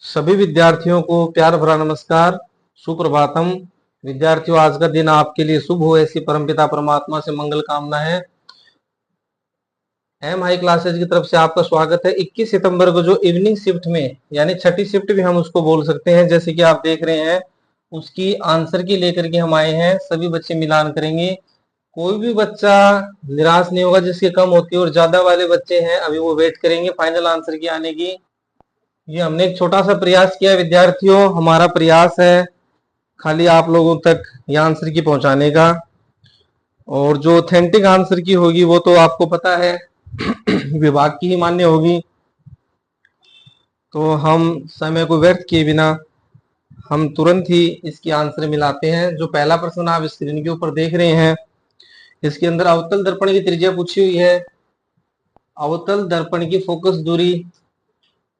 सभी विद्यार्थियों को प्यार भरा नमस्कार, सुप्रभातम। विद्यार्थियों, आज का दिन आपके लिए शुभ हो, ऐसी परमपिता परमात्मा से मंगल कामना है। एम हाई क्लासेज की तरफ से आपका स्वागत है। 21 सितंबर को जो इवनिंग शिफ्ट में, यानी छठी शिफ्ट भी हम उसको बोल सकते हैं, जैसे कि आप देख रहे हैं, उसकी आंसर की लेकर के हम आए हैं। सभी बच्चे मिलान करेंगे। कोई भी बच्चा निराश नहीं होगा जिसके कम होती है, और ज्यादा वाले बच्चे हैं अभी वो वेट करेंगे फाइनल आंसर की आने की। ये हमने एक छोटा सा प्रयास किया विद्यार्थियों। हमारा प्रयास है खाली आप लोगों तक ये आंसर की पहुंचाने का, और जो ऑथेंटिक आंसर की होगी वो तो आपको पता है विभाग की ही मान्य होगी। तो हम समय को व्यर्थ किए बिना हम तुरंत ही इसकी आंसर मिलाते हैं। जो पहला प्रश्न आप स्क्रीन के ऊपर देख रहे हैं, इसके अंदर अवतल दर्पण की त्रिज्या पूछी हुई है। अवतल दर्पण की फोकस दूरी,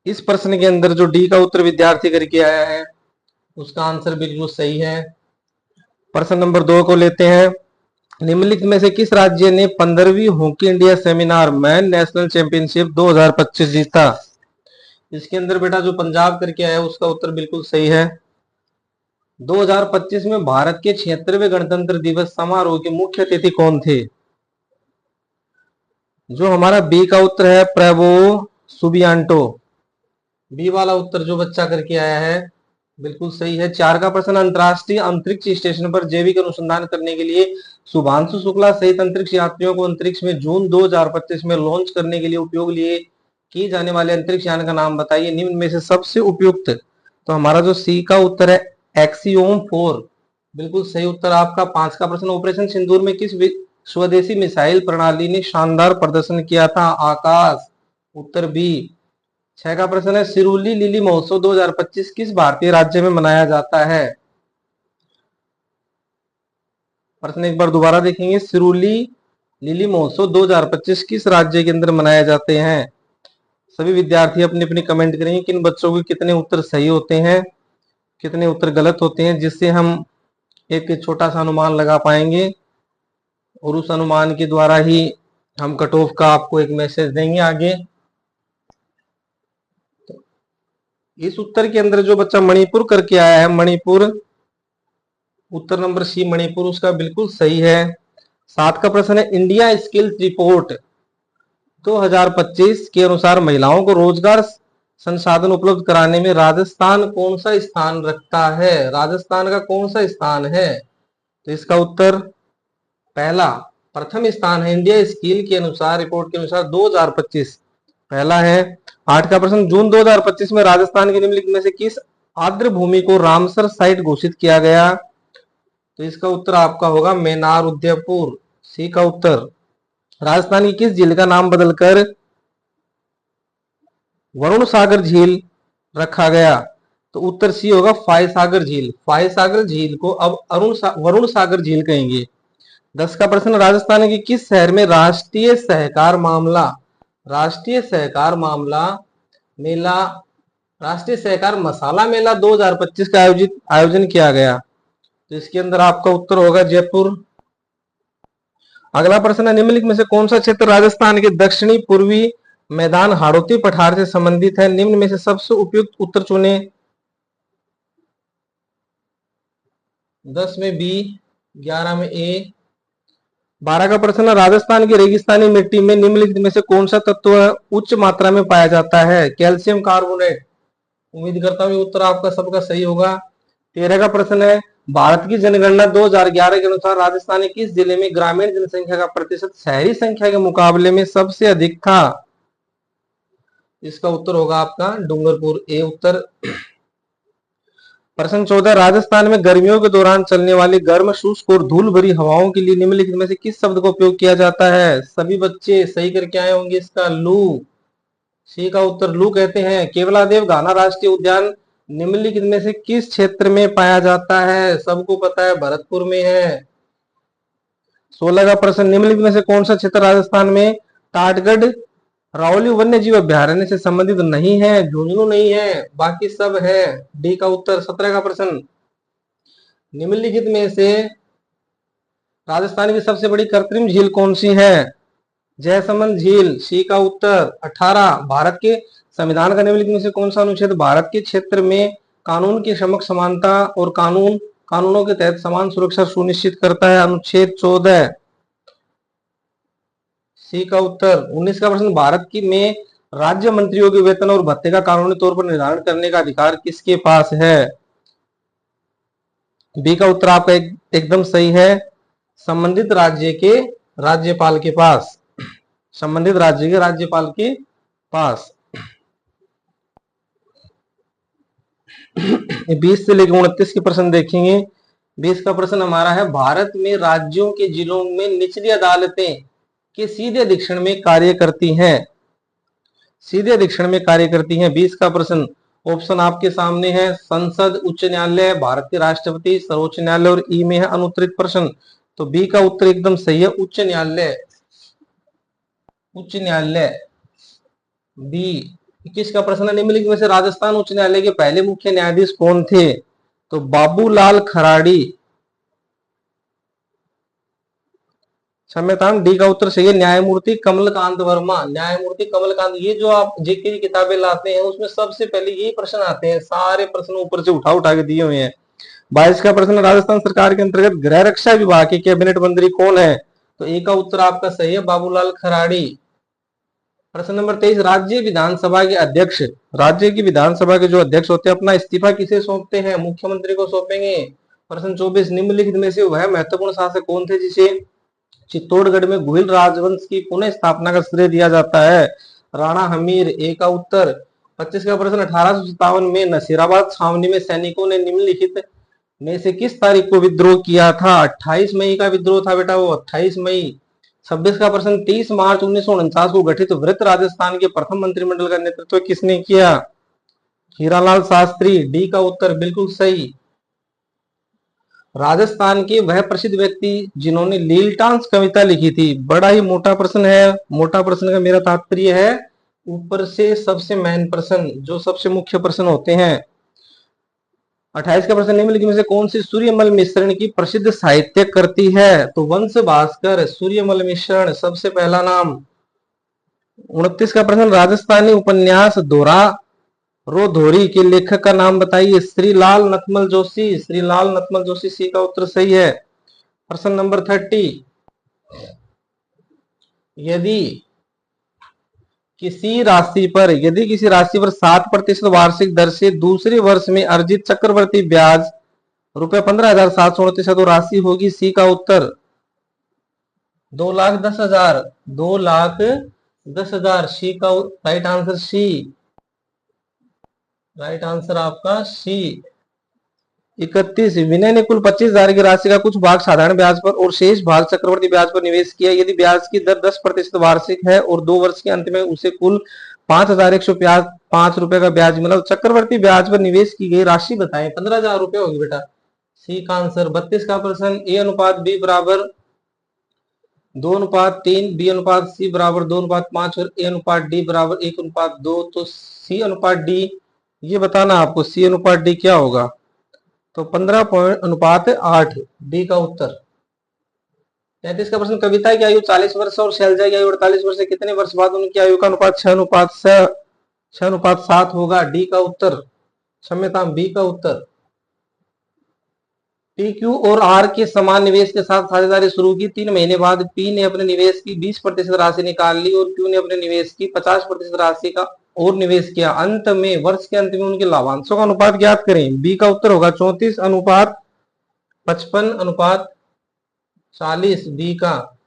इस प्रश्न के अंदर जो डी का उत्तर विद्यार्थी करके आया है उसका आंसर बिल्कुल सही है। प्रश्न नंबर 2 को लेते हैं। निम्नलिखित में से किस राज्य ने 15वीं hockey India senior men national championship 2025 जीता? इसके अंदर बेटा जो पंजाब करके आया उसका उत्तर बिल्कुल सही है। 2025 में भारत के 76वें गणतंत्र दिवस समारोह के मुख्य अतिथि कौन थे? जो हमारा बी का उत्तर है प्रेबो सुबियांटो। बी वाला उत्तर जो बच्चा करके आया है बिल्कुल सही है। 4 का प्रश्न, अंतरराष्ट्रीय अंतरिक्ष स्टेशन पर जैविक अनुसंधान करने के लिए शुभांशु शुक्ला सहित अंतरिक्ष यात्रियों को अंतरिक्ष में जून 2025 में लॉन्च करने के लिए उपयोग लिए किए जाने वाले अंतरिक्ष यान का नाम बताइए। निम्न में से सबसे उपयुक्त, तो हमारा जो सी का उत्तर है एक्सियोम 4 बिल्कुल सही उत्तर आपका। 5 का प्रश्न, ऑपरेशन सिंदूर में किस स्वदेशी मिसाइल प्रणाली ने शानदार प्रदर्शन किया था? आकाश, उत्तर बी। 6 का प्रश्न है, सिरुली लिली महोत्सव 2025 किस भारतीय राज्य में मनाया जाता है? प्रश्न एक बार दोबारा देखेंगे, सिरुली लिली महोत्सव 2025 किस राज्य के अंदर मनाए जाते हैं? सभी विद्यार्थी अपने अपने कमेंट करेंगे किन बच्चों के कितने उत्तर सही होते हैं, कितने उत्तर गलत होते हैं, जिससे हम एक छोटा सा अनुमान लगा पाएंगे, और उस अनुमान के द्वारा ही हम कट ऑफ का आपको एक मैसेज देंगे आगे। इस उत्तर के अंदर जो बच्चा मणिपुर करके आया है, मणिपुर, उत्तर नंबर सी मणिपुर उसका बिल्कुल सही है। 7 का प्रश्न है, इंडिया स्किल्स रिपोर्ट 2025 के अनुसार महिलाओं को रोजगार संसाधन उपलब्ध कराने में राजस्थान कौन सा स्थान रखता है? राजस्थान का कौन सा स्थान है? तो इसका उत्तर पहला, प्रथम स्थान है। इंडिया स्किल के अनुसार, रिपोर्ट के अनुसार 2025 पहला है। 8 का प्रश्न, जून 2025 में राजस्थान के निम्नलिखित में से किस आर्द्र भूमि को रामसर साइट घोषित किया गया? तो इसका उत्तर आपका होगा मेनार उदयपुर, सी का उत्तर। राजस्थान की किस झील का नाम बदलकर वरुण सागर झील रखा गया? तो उत्तर सी होगा फाय सागर झील। फाय सागर झील को अब वरुण सागर झील कहेंगे। 10 का प्रश्न, राजस्थान के किस शहर में राष्ट्रीय सहकार मामला, राष्ट्रीय सहकार मामला मेला, राष्ट्रीय सहकार मसाला मेला 2025 का आयोजन किया गया? तो इसके अंदर आपका उत्तर होगा जयपुर। अगला प्रश्न है, निम्नलिखित में से कौन सा क्षेत्र राजस्थान के दक्षिणी पूर्वी मैदान हाड़ौती पठार से संबंधित है? निम्न में से सबसे उपयुक्त उत्तर चुने। 10 में बी, 11 में ए। 12 का प्रश्न है, राजस्थान की रेगिस्तानी मिट्टी में निम्नलिखित में से कौन सा तत्व उच्च मात्रा में पाया जाता है? Calcium carbonate. उम्मीद करता हूं उत्तर आपका सबका सही होगा। 13 का प्रश्न है, भारत की जनगणना 2011 के अनुसार राजस्थान के किस जिले में ग्रामीण जनसंख्या का प्रतिशत शहरी संख्या के मुकाबले में सबसे अधिक था? इसका उत्तर होगा आपका डूंगरपुर, ए उत्तर। प्रश्न 14, राजस्थान में गर्मियों के दौरान चलने वाली गर्म, शुष्क और धूल भरी हवाओं के लिए निम्नलिखित में से किस शब्द का उपयोग किया जाता है? सभी बच्चे सही करके आए होंगे इसका, लू, सी का उत्तर लू कहते हैं। केवलादेव घाना राष्ट्रीय उद्यान निम्नलिखित में से किस क्षेत्र में पाया जाता है? सबको पता है भरतपुर में है। 16 का प्रश्न, निम्नलिखित में से कौन सा क्षेत्र राजस्थान में टाटगढ़ रावली वन्य जीव अभ्यारण्य से संबंधित नहीं है? झुंझुनू नहीं है, बाकी सब है, डी का उत्तर। 17 का प्रश्न, निम्नलिखित में से राजस्थान की सबसे बड़ी कृत्रिम झील कौन सी है? जयसमंद झील, सी का उत्तर। 18, भारत के संविधान का निम्नलिखित में से कौन सा अनुच्छेद भारत के क्षेत्र में कानून के समक्ष समानता और कानूनों के तहत समान सुरक्षा सुनिश्चित करता है? अनुच्छेद 14। सी का उत्तर। 19 का प्रश्न, भारत की में राज्य मंत्रियों के वेतन और भत्ते का कानूनी तौर पर निर्धारण करने का अधिकार किसके पास है? बी का उत्तर आपका एकदम सही है, संबंधित राज्य के राज्यपाल के पास। संबंधित राज्य के राज्यपाल के पास। 20 से लेकर 29 के प्रश्न देखेंगे। 20 का प्रश्न हमारा है, भारत में राज्यों के जिलों में निचली अदालतें के सीधे अधीक्षण में कार्य करती हैं। सीधे अधीक्षण में कार्य करती हैं। 20 का प्रश्न, ऑप्शन आपके सामने है, संसद, उच्च न्यायालय, भारत के राष्ट्रपति, सर्वोच्च न्यायालय और ई में है अनुत्तरित प्रश्न। तो बी का उत्तर एकदम सही है, उच्च न्यायालय। उच्च न्यायालय बी। 21 का प्रश्न, निम्नलिखित में से राजस्थान उच्च न्यायालय के पहले मुख्य न्यायाधीश कौन थे? तो बाबूलाल खराड़ी। क्षम्यतान, डी का उत्तर सही है, न्यायमूर्ति कमलकांत वर्मा। न्यायमूर्ति कमलकांत। ये जो आप जेके की किताबें लाते हैं उसमें सबसे पहले यही प्रश्न आते हैं, सारे प्रश्न ऊपर से उठा उठा के दिए हुए हैं। 22 का प्रश्न, राजस्थान सरकार के अंतर्गत गृह रक्षा विभाग के कैबिनेट मंत्री कौन है? तो ए का उत्तर आपका सही है, बाबूलाल खराड़ी। प्रश्न नंबर 23, राज्य विधानसभा के अध्यक्ष, राज्य की विधानसभा के जो अध्यक्ष होते हैं अपना इस्तीफा किसे सौंपते हैं? मुख्यमंत्री को सौंपेंगे। प्रश्न 24, निम्नलिखित में से वह महत्वपूर्ण शासक कौन थे जिसे चित्तौड़गढ़ में गुहिल राजवंश की पुनः स्थापना का श्रेय दिया जाता है? राणा हमीर। ए का उत्तर। 25 का प्रश्न, 1857 में नसीराबाद छावनी में सैनिकों ने निम्नलिखित में से किस तारीख को विद्रोह किया था? 28 मई का विद्रोह था बेटा वो, 28 मई। 26 का प्रश्न, 30 मार्च 1949 को गठित वृत्त राजस्थान के प्रथम मंत्रिमंडल का नेतृत्व किसने किया? हीरालाल शास्त्री। डी का उत्तर बिल्कुल सही। राजस्थान के वह प्रसिद्ध व्यक्ति जिन्होंने लीलटांस कविता लिखी थी। बड़ा ही मोटा प्रश्न है। मोटा प्रश्न का मेरा तात्पर्य है ऊपर से सबसे मेन प्रश्न, जो सबसे मुख्य प्रश्न होते हैं। 28 का प्रश्न, निम्नलिखित में से कौन सी सूर्यमल मिश्रण की प्रसिद्ध साहित्य कृति है? तो वंश भास्कर। सूर्यमल मिश्रण सबसे पहला नाम। 29 का प्रश्न, राजस्थानी उपन्यास दोरा रोधोरी के लेखक का नाम बताइए? श्रीलाल नथमल जोशी। श्रीलाल नथमल जोशी। सी का उत्तर सही है। प्रश्न नंबर 30, यदि किसी राशि पर 7% वार्षिक दर से दूसरे वर्ष में अर्जित चक्रवर्ती ब्याज ₹15,729 तो राशि होगी? सी का उत्तर 2,10,000। 2,10,000। सी का right answer C. Right answer आपका सी। 31, विनय ने कुल 25,000 की राशि का कुछ भाग साधारण ब्याज पर और शेष भाग चक्रवर्ती ब्याज पर निवेश किया। यदि ब्याज की दर 10% वार्षिक है और 2 वर्ष के अंत में उसे कुल 5,105 रुपए का ब्याज मिला, तो चक्रवर्ती ब्याज पर निवेश की गई राशि बताएं। 15,000 रुपए होगी बेटा। सी का आंसर। 32 का प्रश्न, ए अनुपात बी बराबर 2:3, बी अनुपात सी बराबर 2:5 और ए अनुपात डी बराबर 1:2। तो सी अनुपात डी, ये बताना आपको सी अनुपात डी क्या होगा? तो 15:8। डी का उत्तर। 33 का प्रश्न, कविता की आयु 40 वर्ष और शैलजा की आयु 48 वर्ष से कितने वर्ष बाद उनकी आयु का अनुपात 6:7 होगा? डी का उत्तर। क्षम्यता, बी का उत्तर। पी, क्यू और आर के समान निवेश के साथ साझेदारी शुरू की। 3 महीने बाद पी ने अपने निवेश की 20% राशि निकाल ली और क्यू ने अपने निवेश की 50% राशि का और निवेश किया। अंत में वर्ष के अंत में उनके लाभांशों का अनुपात ज्ञात करें। बी का उत्तर होगा 34:55:40। बी का।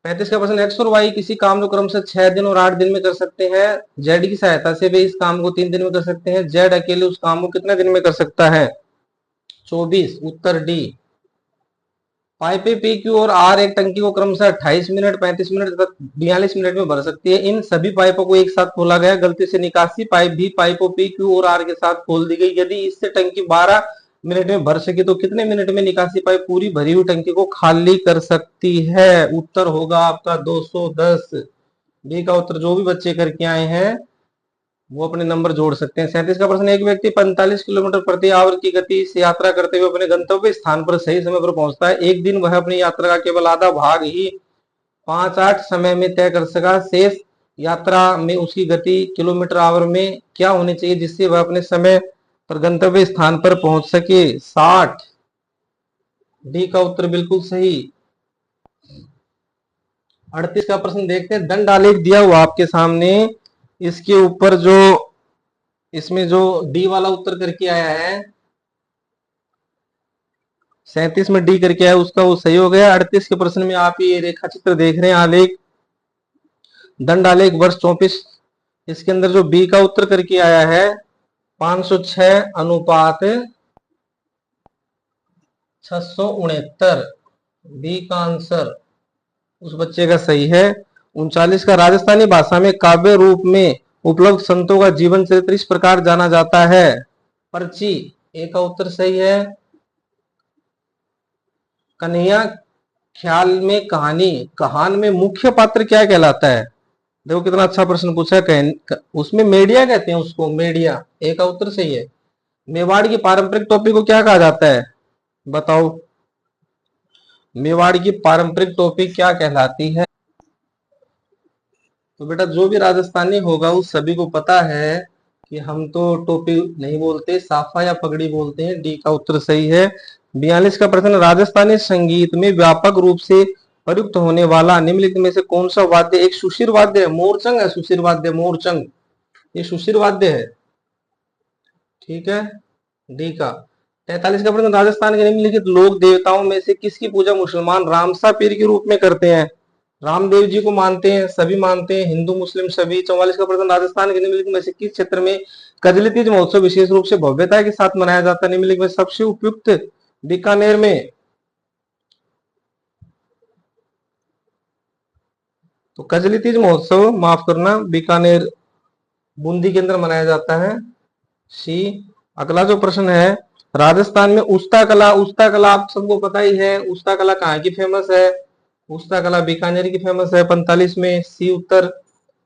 35 का प्रश्न, एक्स और वाई किसी काम को क्रमशः 6 दिन और 8 दिन में कर सकते हैं। जेड की सहायता से वे इस काम को 3 दिन में कर सकते हैं। जेड अकेले उस काम को कितने दिन में कर सकता है? 24। उत्तर डी। पाइप पी, क्यू और आर एक टंकी को क्रमशः 28 मिनट, 35 मिनट तथा 42 मिनट में भर सकती है। इन सभी पाइपों को एक साथ खोला गया। गलती से निकासी पाइप भी पाइपों पी, क्यू और आर के साथ खोल दी गई। यदि इससे टंकी 12 मिनट में भर सके तो कितने मिनट में निकासी पाइप पूरी भरी हुई टंकी को खाली कर सकती है? उत्तर होगा आपका 210। डी का उत्तर। जो भी बच्चे करके आए हैं वो अपने नंबर जोड़ सकते हैं। 37 का प्रश्न, एक व्यक्ति 45 किलोमीटर प्रति आवर की गति से यात्रा करते हुए अपने गंतव्य स्थान पर सही समय पर पहुंचता है। एक दिन वह अपनी यात्रा का केवल आधा भाग ही 5-8 समय में तय कर सका। शेष यात्रा में उसकी गति किलोमीटर आवर में क्या होनी चाहिए जिससे वह अपने समय पर गंतव्य स्थान पर पहुंच सके? 60। डी का उत्तर बिल्कुल सही। 38 का प्रश्न देखते हैं। दंड आलेख दिया हुआ आपके सामने, इसके ऊपर जो इसमें जो डी वाला उत्तर करके आया है, 37 में डी करके आया उसका वो सही हो गया। 38 के प्रश्न में आप ये रेखा चित्र देख रहे हैं, आलेख, दंड आलेख वर्ष 34। इसके अंदर जो बी का उत्तर करके आया है 506 अनुपात 669, बी का आंसर उस बच्चे का सही है। 39 का राजस्थानी भाषा में काव्य रूप में उपलब्ध संतों का जीवन चरित्र इस प्रकार जाना जाता है? पर्ची, ए का उत्तर सही है। कन्हैया ख्याल में कहानी, कहान में मुख्य पात्र क्या कहलाता है? देखो कितना अच्छा प्रश्न पूछा है। उसमें मेडिया कहते हैं उसको, मेडिया, ए का उत्तर सही है। मेवाड़ की पारंपरिक टोपी को क्या कहा जाता है? बताओ, मेवाड़ की पारंपरिक टोपी क्या कहलाती है? तो बेटा जो भी राजस्थानी होगा उस सभी को पता है कि हम तो टोपी नहीं बोलते, साफा या पगड़ी बोलते हैं। डी का उत्तर सही है। 42 का प्रश्न, राजस्थानी संगीत में व्यापक रूप से प्रयुक्त होने वाला निम्नलिखित में से कौन सा वाद्य एक सुशिर वाद्य है? मोरचंग है सुशिर वाद्य, मोरचंग, ये सुशिर वाद्य है। ठीक है, डी का। 43 का प्रश्न, राजस्थान के निम्नलिखित लोक देवताओं में से किसकी पूजा मुसलमान रामसा पीर के रूप में करते हैं? रामदेव जी को मानते हैं, सभी मानते हैं, हिंदू मुस्लिम सभी। 44 का प्रश्न, राजस्थान के निम्नलिखित में से किस क्षेत्र में कजली तीज महोत्सव विशेष रूप से भव्यता के साथ मनाया जाता है? निम्नलिखित में सबसे उपयुक्त बीकानेर में। तो कजली तीज महोत्सव, माफ करना, बीकानेर बूंदी के अंदर मनाया जाता है। सी। अगला जो प्रश्न है, राजस्थान में उस्ता कला, उस्ता कला आप सबको पता ही है, उस्ता कला कहाँ की फेमस है? उस्ता कला बीकानेर की फेमस है। 45 में सी उत्तर।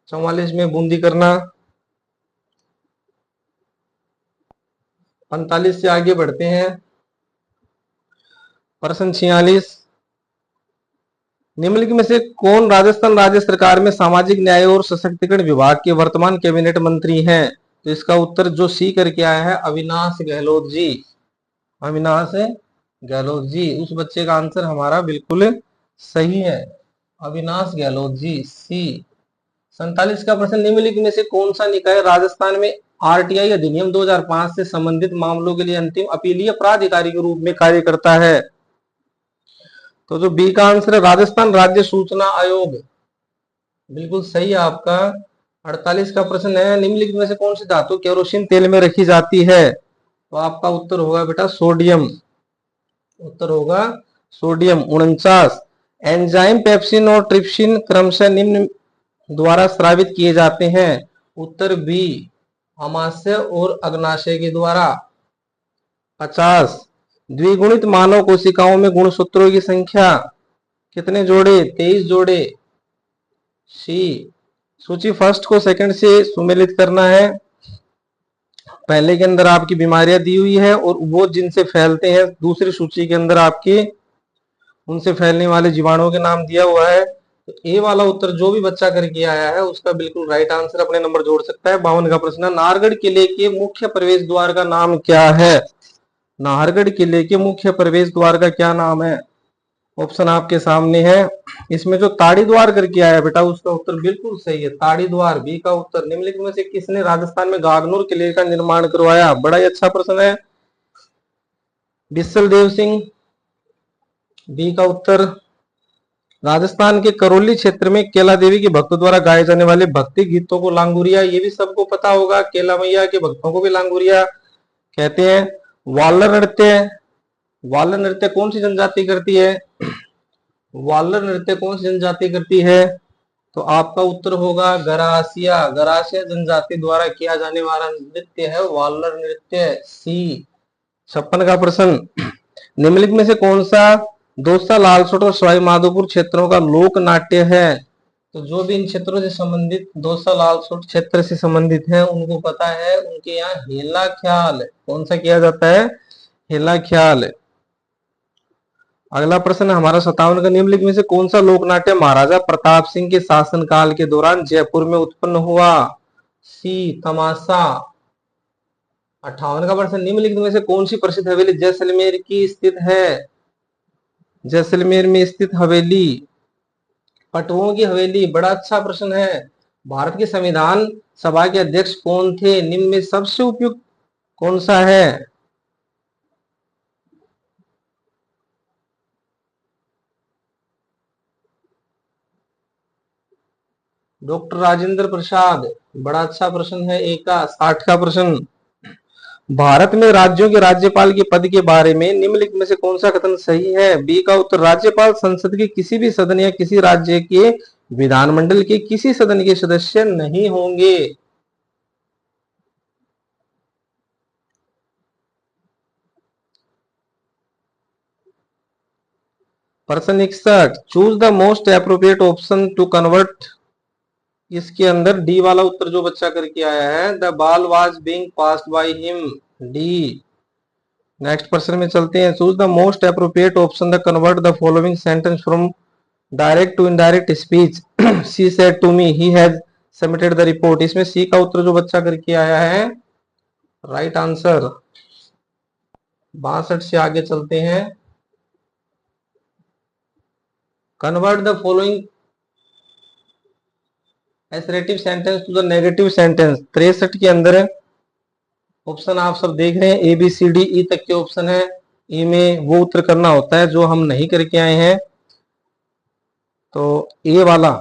44 में बूंदी करना। 45 से आगे बढ़ते हैं। प्रश्न 46, निम्नलिखित में से कौन राजस्थान राज्य सरकार में सामाजिक न्याय और सशक्तिकरण विभाग के वर्तमान कैबिनेट मंत्री हैं? तो इसका उत्तर जो सी करके आया है, अविनाश गहलोत जी, अविनाश गहलोत जी, उस बच्चे का आंसर हमारा बिल्कुल सही है, अविनाश गहलोत जी, सी। 47 का प्रश्न, निम्नलिखित में से कौन सा निकाय राजस्थान में आरटीआई अधिनियम 2005 से संबंधित मामलों के लिए अंतिम अपीलीय प्राधिकारी के रूप में कार्य करता है? तो जो बी का आंसर है, राजस्थान राज्य सूचना आयोग, बिल्कुल सही है आपका। 48 का प्रश्न है, निम्नलिखित में से कौन सी धातु केरोसिन तेल में रखी जाती है? तो आपका उत्तर होगा बेटा सोडियम, उत्तर होगा सोडियम। 49, एंजाइम पेप्सिन और ट्रिप्सिन क्रमशः निम्न द्वारा स्रावित किए जाते हैं? उत्तर बी, अमाशय और अग्नाशय के द्वारा। 50, द्विगुणित मानव कोशिकाओं में गुणसूत्रों की संख्या कितने जोड़े? 23 जोड़े। सी। सूची फर्स्ट को सेकंड से सुमेलित करना है। पहले के अंदर आपकी बीमारियां दी हुई है और वो जिनसे फैलते हैं, दूसरी सूची के अंदर आपके उनसे फैलने वाले जीवाणुओं के नाम दिया हुआ है। तो ए वाला उत्तर जो भी बच्चा करके आया है उसका बिल्कुल राइट आंसर अपने नंबर जोड़ सकता है। 52 का प्रश्न, नाहरगढ़ किले के मुख्य प्रवेश द्वार का नाम क्या है? नाहरगढ़ किले के मुख्य प्रवेश द्वार का क्या नाम है? ऑप्शन आपके सामने है। इसमें जो ताड़ी द्वार करके आया बेटा उसका उत्तर बिल्कुल सही है, ताड़ी द्वार, बी का उत्तर। निम्नलिखित में से किसने राजस्थान में गागनूर किले का निर्माण करवाया? बड़ा ही अच्छा प्रश्न है, बिस्सल देव सिंह, बी का उत्तर। राजस्थान के करौली क्षेत्र में केला देवी के भक्तों द्वारा गाए जाने वाले भक्ति गीतों को लांगुरिया, ये भी सबको पता होगा, केला मैया के भक्तों को भी लांगुरिया कहते हैं। वालर नृत्य, वालर नृत्य कौन सी जनजाति करती है? वालर नृत्य कौन सी जनजाति करती है? तो आपका उत्तर होगा गरासिया, गरासिया जनजाति द्वारा किया जाने वाला नृत्य है वालर नृत्य, सी। 56 का प्रश्न, निम्नलिखित में से कौन सा दौसा, लालसोट और सवाई माधोपुर क्षेत्रों का लोक नाट्य है? तो जो भी इन क्षेत्रों से संबंधित, दौसा लालसोट क्षेत्र से संबंधित है उनको पता है, उनके यहाँ हेला ख्याल कौन सा किया जाता है? हेला ख्याल। अगला प्रश्न हमारा 57 का, निम्नलिखित में से कौन सा लोकनाट्य महाराजा प्रताप सिंह के शासनकाल के दौरान जयपुर में उत्पन्न हुआ? सी तमाशा। 58 का प्रश्न, निम्नलिखित में से कौन सी प्रसिद्ध हवेली जैसलमेर की स्थित है? जैसलमेर में स्थित हवेली पटुओं की हवेली। बड़ा अच्छा प्रश्न है। भारत के संविधान सभा के अध्यक्ष कौन थे? निम्न में सबसे उपयुक्त कौन सा है? डॉक्टर राजेंद्र प्रसाद। बड़ा अच्छा प्रश्न है। एक का 60 का प्रश्न, भारत में राज्यों के राज्यपाल के पद के बारे में निम्नलिखित में से कौन सा कथन सही है? बी का उत्तर, राज्यपाल संसद के किसी भी सदन या किसी राज्य के विधानमंडल के किसी सदन के सदस्य नहीं होंगे। प्रश्न 61, choose the most appropriate option to convert. इसके अंदर डी वाला उत्तर जो बच्चा करके आया है, the ball was being passed by him, D. Next प्रश्न में चलते हैं, choose the most appropriate option the convert the following sentence from direct to indirect speech. She said to me he has submitted the report. इसमें C का उत्तर जो बच्चा करके आया है राइट आंसर। 62 से आगे चलते हैं, convert the following assertive sentence to the negative sentence. 63 के अंदर ऑप्शन आप सब देख रहे हैं, A B C D E तक के ऑप्शन है। ई में वो उत्तर करना होता है जो हम नहीं करके आए हैं, तो ए वाला।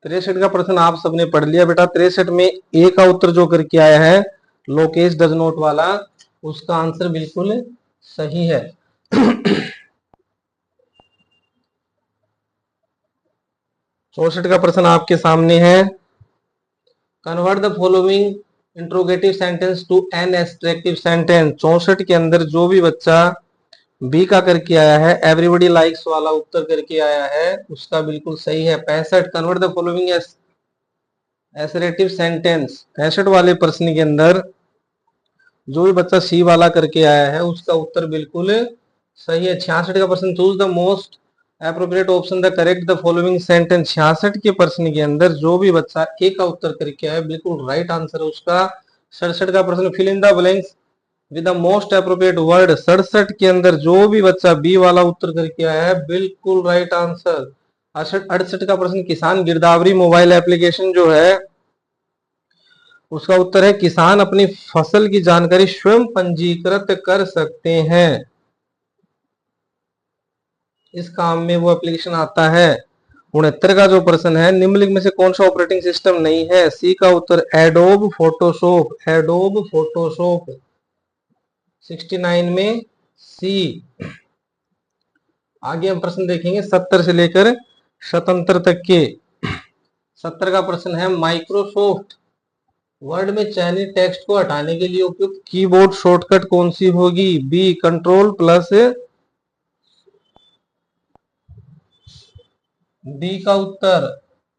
तिरसठ का प्रश्न आप सबने पढ़ लिया बेटा। 63 में ए का उत्तर जो करके आया है लोकेश डज नॉट वाला, उसका आंसर बिल्कुल सही है। 64 का प्रश्न आपके सामने है, convert the following interrogative sentence to an abstractive sentence. 64 के अंदर जो भी बच्चा बी का करके आया है, एवरीबॉडी लाइक्स वाला उत्तर करके आया है, उसका बिल्कुल सही है। 65, convert the following assertive sentence. 65 वाले प्रश्न के अंदर जो भी बच्चा सी वाला करके आया है उसका उत्तर बिल्कुल सही है। 66 का प्रश्न, choose the most appropriate option the correct the following sentence. 66 के प्रश्न के अंदर जो भी बच्चा ए का उत्तर करके आया बिल्कुल राइट आंसर है उसका। 67 का प्रश्न, fill in the blanks with the most appropriate word. 67 के अंदर जो भी बच्चा बी वाला उत्तर करके आया है बिल्कुल राइट आंसर। 68 का प्रश्न, किसान गिरदावरी मोबाइल एप्लीकेशन जो है उसका उत्तर है, किसान अपनी फसल की जानकारी स्वयं पंजीकृत कर सकते हैं, इस काम में वो एप्लीकेशन आता है। 69 का जो प्रश्न है, निम्नलिखित में से कौन सा ऑपरेटिंग सिस्टम नहीं है? सी का उत्तर एडोब फोटोशॉप, एडोब फोटोशॉप। 69 में सी। आगे हम प्रश्न देखेंगे 70 से लेकर 77 तक के। 70 का प्रश्न है, माइक्रोसॉफ्ट वर्ड में चयनित टेक्स्ट को हटाने के लिए उपयुक्त कीबोर्ड शॉर्टकट कौन सी होगी? B control plus. बी का उत्तर।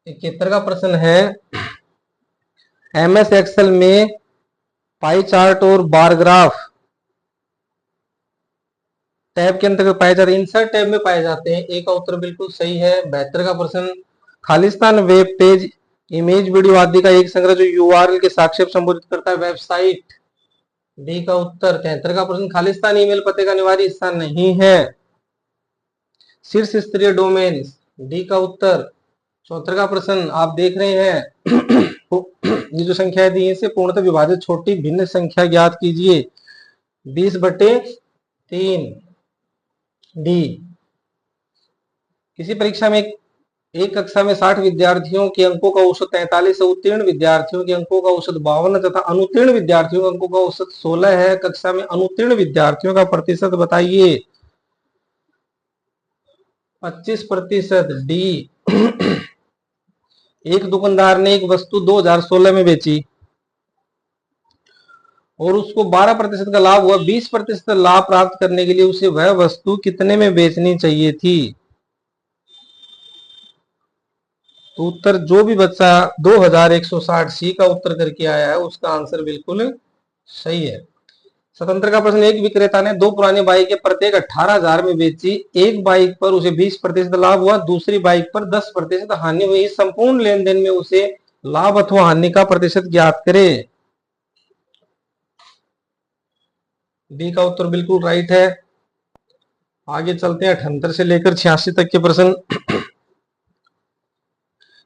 71 का प्रश्न है, एमएस एक्सेल में पाई चार्ट और बार ग्राफ टैब के अंतर्गत पाए जाते हैं, इंसर्ट टैब में पाए जाते हैं। ए का उत्तर बिल्कुल सही है। 72 का प्रश्न, Khalistan web page image video आदि का एक संग्रह जो यूआरएल के साक्ष्य संबोधित करता है, वेबसाइट। डी का उत्तर। 73 का प्रश्न, खालिस्तान ईमेल पते का अनिवार्य हिस्सा नहीं है, शीर्ष स्तरीय डोमेन। डी का उत्तर। 74 का प्रश्न आप देख रहे हैं, ये जो संख्याएं दी है पूर्णतः विभाजित छोटी भिन्न संख्या ज्ञात कीजिए। 20/3। डी। किसी परीक्षा में एक कक्षा में 60 विद्यार्थियों के अंकों का औसत 43 है, उत्तीर्ण विद्यार्थियों के अंकों का औसत 52 तथा अनुत्तीर्ण विद्यार्थियों के अंकों का औसत 16 है। कक्षा में अनुत्तीर्ण विद्यार्थियों का प्रतिशत बताइए। 25%। डी। एक दुकानदार ने एक वस्तु 2016 में बेची और उसको 12% का लाभ हुआ। 20% लाभ प्राप्त करने के लिए उसे वह वस्तु कितने में बेचनी चाहिए थी? तो उत्तर जो भी बच्चा 2160 सी का उत्तर करके आया है उसका आंसर बिल्कुल सही है। स्वतंत्र का प्रश्न, एक विक्रेता ने 2 पुरानी बाइकें प्रत्येक 18,000 में बेची। एक बाइक पर उसे 20% लाभ हुआ, दूसरी बाइक पर 10% हानि हुई। इस संपूर्ण लेन देन में उसे लाभ अथवा हानि का प्रतिशत ज्ञात करे। बी का उत्तर बिल्कुल राइट है। आगे चलते हैं 78 से लेकर 86 तक के प्रश्न।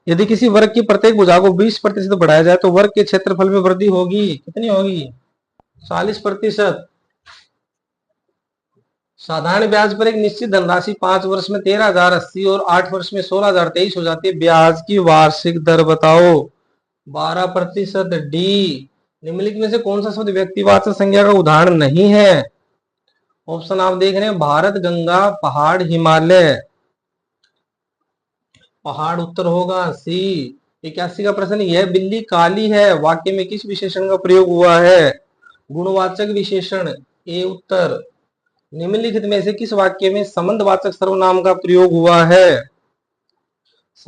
यदि किसी वर्ग की प्रत्येक भुजा को 20% बढ़ाया जाए तो वर्ग के क्षेत्रफल में वृद्धि होगी, कितनी होगी? 40%। साधारण ब्याज पर एक निश्चित धनराशि 5 वर्ष में 13,080 और 8 वर्ष में 16,023 हो जाती है। ब्याज की वार्षिक दर बताओ। 12%। डी। निम्नलिखित में से कौन सा शब्द व्यक्तिवाचक संज्ञा का उदाहरण नहीं है? ऑप्शन आप देख रहे हैं, भारत, गंगा, पहाड़, हिमालय। पहाड़ उत्तर होगा सी। 81 का प्रश्न, यह बिल्ली काली है वाक्य में किस विशेषण का प्रयोग हुआ है? गुणवाचक विशेषण। ए उत्तर। निम्नलिखित में से किस वाक्य में संबंधवाचक सर्वनाम का प्रयोग हुआ है?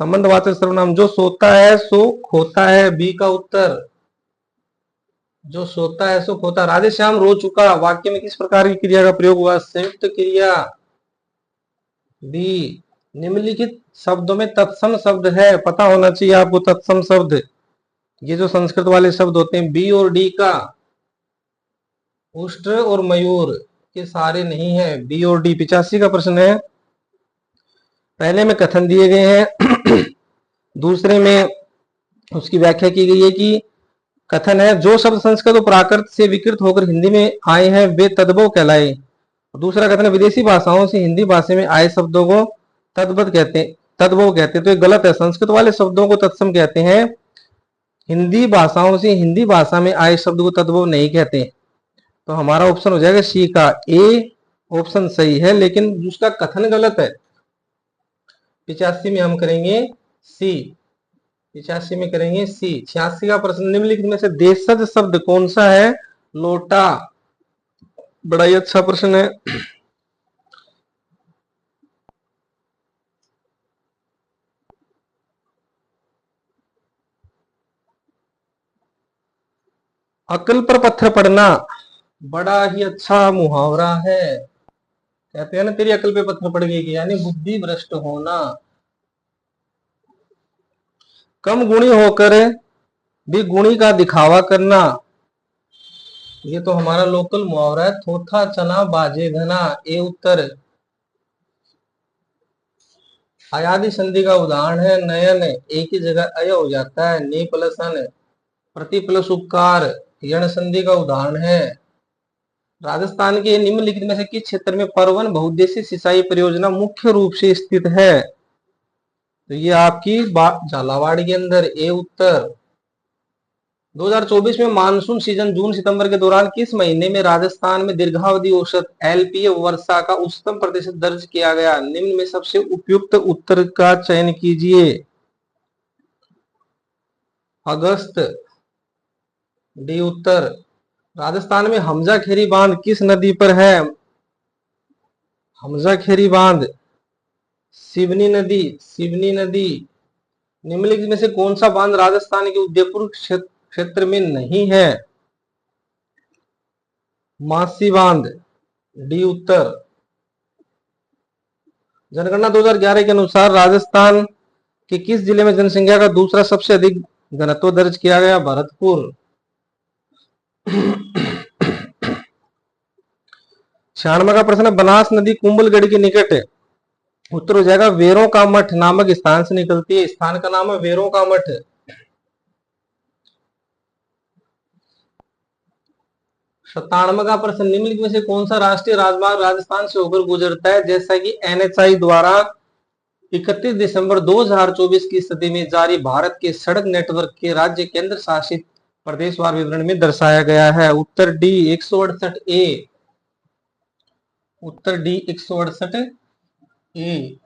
संबंधवाचक सर्वनाम, जो सोता है सो खोता है। बी का उत्तर। जो सोता है सो खोता। राधेश्याम रो चुका वाक्य में किस प्रकार की क्रिया का प्रयोग हुआ? संयुक्त क्रिया। बी। निम्नलिखित शब्दों में तत्सम शब्द है, पता होना चाहिए आपको तत्सम शब्द। ये जो संस्कृत वाले शब्द होते हैं बी और डी का, उष्ट्र और मयूर के सारे नहीं है। बी और डी। 85 का प्रश्न है, पहले में कथन दिए गए हैं, दूसरे में उसकी व्याख्या की गई है कि कथन है जो शब्द संस्कृत और प्राकृत से विकृत होकर हिंदी में आए हैं वे तद्भव कहलाए। दूसरा कथन है विदेशी भाषाओं से हिंदी भाषा में आए शब्दों को तद्भव कहते हैं। तो ये गलत है। संस्कृत वाले शब्दों को तत्सम कहते हैं, हिंदी भाषाओं से हिंदी भाषा में आए शब्द को तद्भव नहीं कहते। तो हमारा ऑप्शन हो जाएगा सी का। ए ऑप्शन सही है लेकिन उसका कथन गलत है। 85 में हम करेंगे सी। 85 में करेंगे सी। 86 का प्रश्न, निम्नलिखित में से देशज शब्द कौन सा है? लोटा। बड़ा ही अच्छा प्रश्न है। अकल पर पत्थर पड़ना बड़ा ही अच्छा मुहावरा है। कहते हैं ना तेरी अकल पे पत्थर पड़ गई, यानी बुद्धि भ्रष्ट होना। कम गुणी होकर भी गुणी का दिखावा करना, ये तो हमारा लोकल मुहावरा है। थोथा चना बाजे घना। ए उत्तर। अयादि संधि का उदाहरण है नयन, एक ही जगह अय हो जाता है। ने प्लस अन। प्रति प्लस उपकार यण संधि का उदाहरण है। राजस्थान के निम्नलिखित में से किस क्षेत्र में परवन बहुउद्देशीय सिंचाई परियोजना मुख्य रूप से स्थित है? तो ये आपकी झालावाड़ के अंदर। ए उत्तर। 2024 में मानसून सीजन जून सितंबर के दौरान किस महीने में राजस्थान में दीर्घावधि औसत एलपीए वर्षा का उच्चतम प्रतिशत दर्ज किया गया? निम्न में सबसे उपयुक्त उत्तर का चयन कीजिए। अगस्त। डी उत्तर। राजस्थान में हमजा खेरी बांध किस नदी पर है? हमजा खेरी बांध सिवनी नदी। सिवनी नदी। निम्नलिखित में से कौन सा बांध राजस्थान के उदयपुर क्षेत्र में नहीं है? मासी बांध। डी उत्तर। जनगणना 2011 के अनुसार राजस्थान के किस जिले में जनसंख्या का दूसरा सबसे अधिक घनत्व दर्ज किया गया? भरतपुर। 96 का प्रश्न, बनास नदी कुंभलगढ़ के निकट, उत्तर हो जाएगा वेरों का मठ नामक स्थान से निकलती है। स्थान का नाम है वेरों का मठ। 97 का प्रश्न, निम्नलिखित में से कौन सा राष्ट्रीय राजमार्ग राजस्थान से होकर गुजरता है? जैसा कि एनएचआई द्वारा 31 दिसंबर 2024 की स्थिति में जारी भारत के सड़क नेटवर्क के राज्य केंद्र शासित प्रदेशवार विवरण में दर्शाया गया है। उत्तर डी 168 ए। उत्तर डी 168 ए।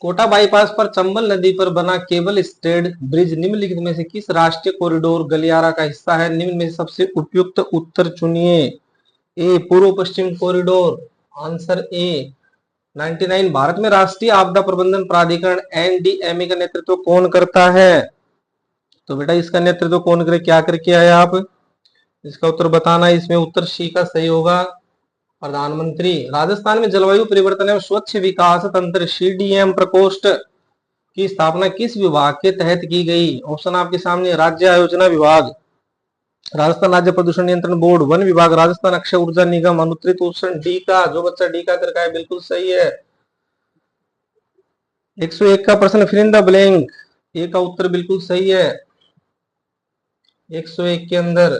कोटा बाईपास पर चंबल नदी पर बना केबल स्टेड ब्रिज निम्नलिखित में से किस राष्ट्रीय कॉरिडोर गलियारा का हिस्सा है? निम्न में सबसे उपयुक्त उत्तर चुनिए। ए पूर्व पश्चिम कॉरिडोर। Answer A. 99 भारत में राष्ट्रीय आपदा प्रबंधन प्राधिकरण एनडीएमए का नेतृत्व कौन करता है? तो बेटा इसका नेतृत्व कौन करे, क्या करके आए आप, इसका उत्तर बताना। इसमें उत्तर सी का सही होगा, प्रधानमंत्री। राजस्थान में जलवायु परिवर्तन एवं स्वच्छ विकास तंत्र सीडीएम प्रकोष्ठ की स्थापना किस विभाग के तहत की गई? ऑप्शन आपके सामने, राज्य आयोजना विभाग, राजस्थान राज्य प्रदूषण नियंत्रण बोर्ड, वन विभाग, राजस्थान अक्षय ऊर्जा निगम, अनुत्तरित ऑप्शन डी का, जो बच्चा डी का करके आए बिल्कुल सही है। 101 का प्रश्न, फिर इन द ब्लैंक, ए का उत्तर बिल्कुल सही है। 101 के अंदर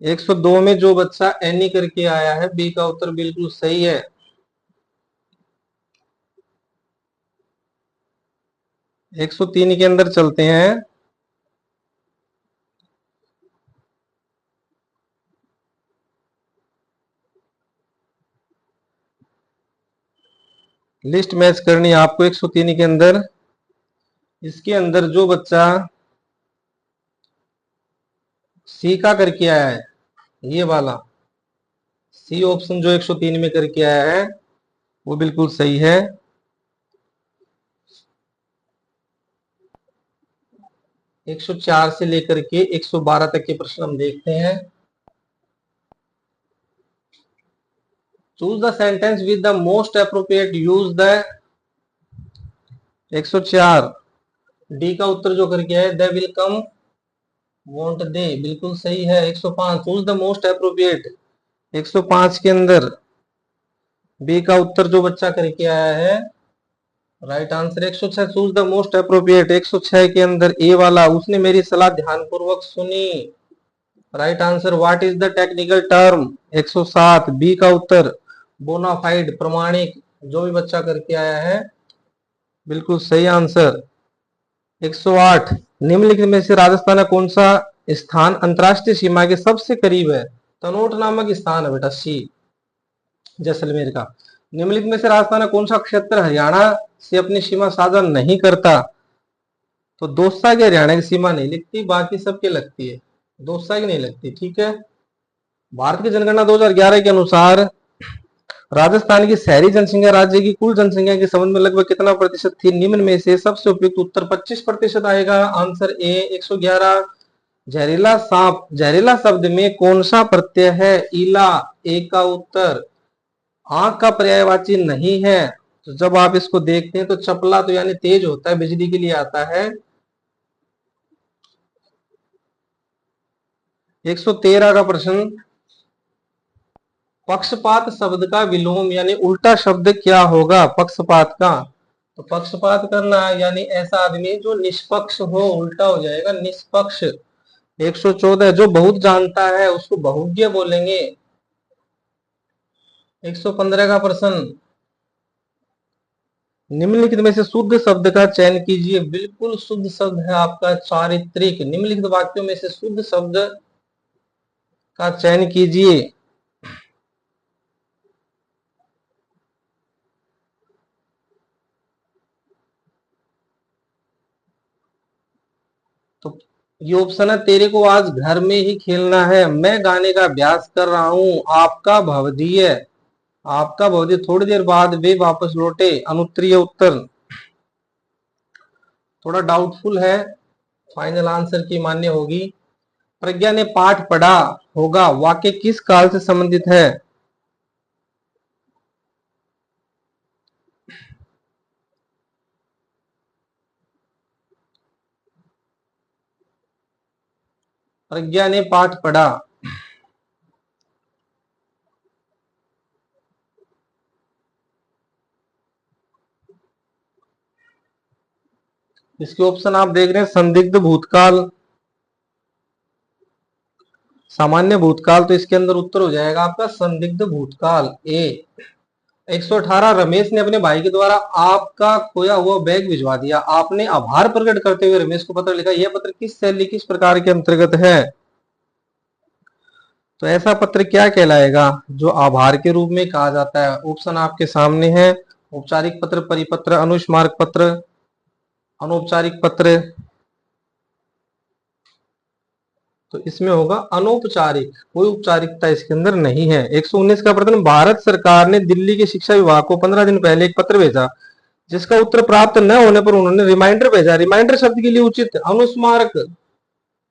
102 में जो बच्चा एनी करके आया है, बी का उत्तर बिल्कुल सही है। 103 के अंदर चलते हैं। लिस्ट मैच करनी है आपको 103 के अंदर। इसके अंदर जो बच्चा सी का करके आया है, ये वाला सी ऑप्शन जो 103 में करके आया है वो बिल्कुल सही है। 104 से लेकर के 112 तक के प्रश्न हम देखते हैं। Choose the sentence with the most appropriate use the, 104 D का उत्तर जो करके है, they will come want they, बिल्कुल सही है। 105 चूज द मोस्ट अप्रोप्रिएट, 105 के अंदर बी का उत्तर जो बच्चा करके आया है right answer. 106 choose the most appropriate, 106 के अंदर ए वाला, उसने मेरी सलाह ध्यानपूर्वक सुनी, right answer. What is the technical term, 107 B का उत्तर बोनाफाइड, प्रमाणिक, जो भी बच्चा करके आया है बिल्कुल सही आंसर। 108 निम्नलिखित में से राजस्थान का कौन सा स्थान अंतरराष्ट्रीय सीमा के सबसे करीब है? तनोट नामक स्थान है बेटा, सी जैसलमेर का। निम्नलिखित में से राजस्थान का कौन सा क्षेत्र हरियाणा से अपनी सीमा साझा नहीं करता? तो दौसा की हरियाणा की सीमा नहीं लगती, बाकी सबके लगती है, दौसा की नहीं लगती, ठीक है। भारत की जनगणना 2011 के अनुसार राजस्थान की शहरी जनसंख्या राज्य की कुल जनसंख्या के संबंध में लगभग कितना प्रतिशत थी? निम्न में से सबसे उपयुक्त उत्तर 25% आएगा, आंसर ए 111। जहरीला सांप, जहरीला शब्द में कौन सा प्रत्यय है? इला, ए का उत्तर। आंख का पर्यायवाची नहीं है, तो जब आप इसको देखते हैं तो चपला तो यानी तेज होता है, बिजली के लिए आता है। 113 का प्रश्न, पक्षपात शब्द का विलोम यानी उल्टा शब्द क्या होगा पक्षपात का? तो पक्षपात करना यानी ऐसा आदमी जो निष्पक्ष हो, उल्टा हो जाएगा निष्पक्ष। 114 जो बहुत जानता है उसको बहुज्ञ बोलेंगे। 115 का प्रश्न, निम्नलिखित में से शुद्ध शब्द का चयन कीजिए। बिल्कुल शुद्ध शब्द है आपका चारित्रिक। निम्नलिखित वाक्यों में से शुद्ध शब्द का चयन कीजिए। तो ये ऑप्शन है, तेरे को आज घर में ही खेलना है, मैं गाने का अभ्यास कर रहा हूं, आपका भवदीय, आपका भवदीय, थोड़ी देर बाद वे वापस लौटे, अनुत्तरीय उत्तर। थोड़ा डाउटफुल है, फाइनल आंसर की मान्य होगी। प्रज्ञा ने पाठ पढ़ा होगा, वाक्य किस काल से संबंधित है? प्रज्ञा ने पाठ पढ़ा, इसके ऑप्शन आप देख रहे हैं, संदिग्ध भूतकाल, सामान्य भूतकाल, तो इसके अंदर उत्तर हो जाएगा आपका संदिग्ध भूतकाल ए। 118 रमेश ने अपने भाई के द्वारा आपका खोया हुआ बैग भिजवा दिया, आपने आभार प्रकट करते हुए रमेश को पत्र लिखा, यह पत्र किस शैली किस प्रकार के अंतर्गत है? तो ऐसा पत्र क्या कहलाएगा जो आभार के रूप में कहा जाता है? ऑप्शन आपके सामने है, औपचारिक पत्र, परिपत्र, अनुस्मारक पत्र, अनौपचारिक पत्र। तो इसमें होगा अनौपचारिक, कोई औपचारिकता इसके अंदर नहीं है। 119 का प्रश्न, भारत सरकार ने दिल्ली के शिक्षा विभाग को 15 दिन पहले एक पत्र भेजा जिसका उत्तर प्राप्त न होने पर उन्होंने रिमाइंडर भेजा। रिमाइंडर शब्द के लिए उचित अनुस्मारक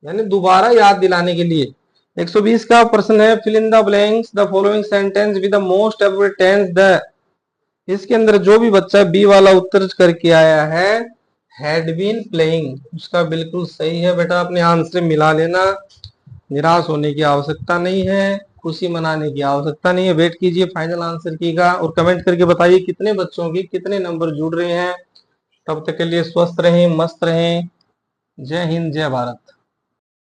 यानी दोबारा याद दिलाने के लिए। 120 का प्रश्न है, fill in the blanks the following sentence with the most appropriate tense the. इसके अंदर जो भी बच्चा बी वाला उत्तर करके आया है हैड बीन प्लेइंग, उसका बिल्कुल सही है बेटा। अपने आंसर मिला लेना, निराश होने की आवश्यकता नहीं है, खुशी मनाने की आवश्यकता नहीं है। वेट कीजिए फाइनल आंसर की का और कमेंट करके बताइए कितने बच्चों की कितने नंबर जुड़ रहे हैं। तब तक के लिए स्वस्थ रहें, मस्त रहें। जय हिंद, जय भारत।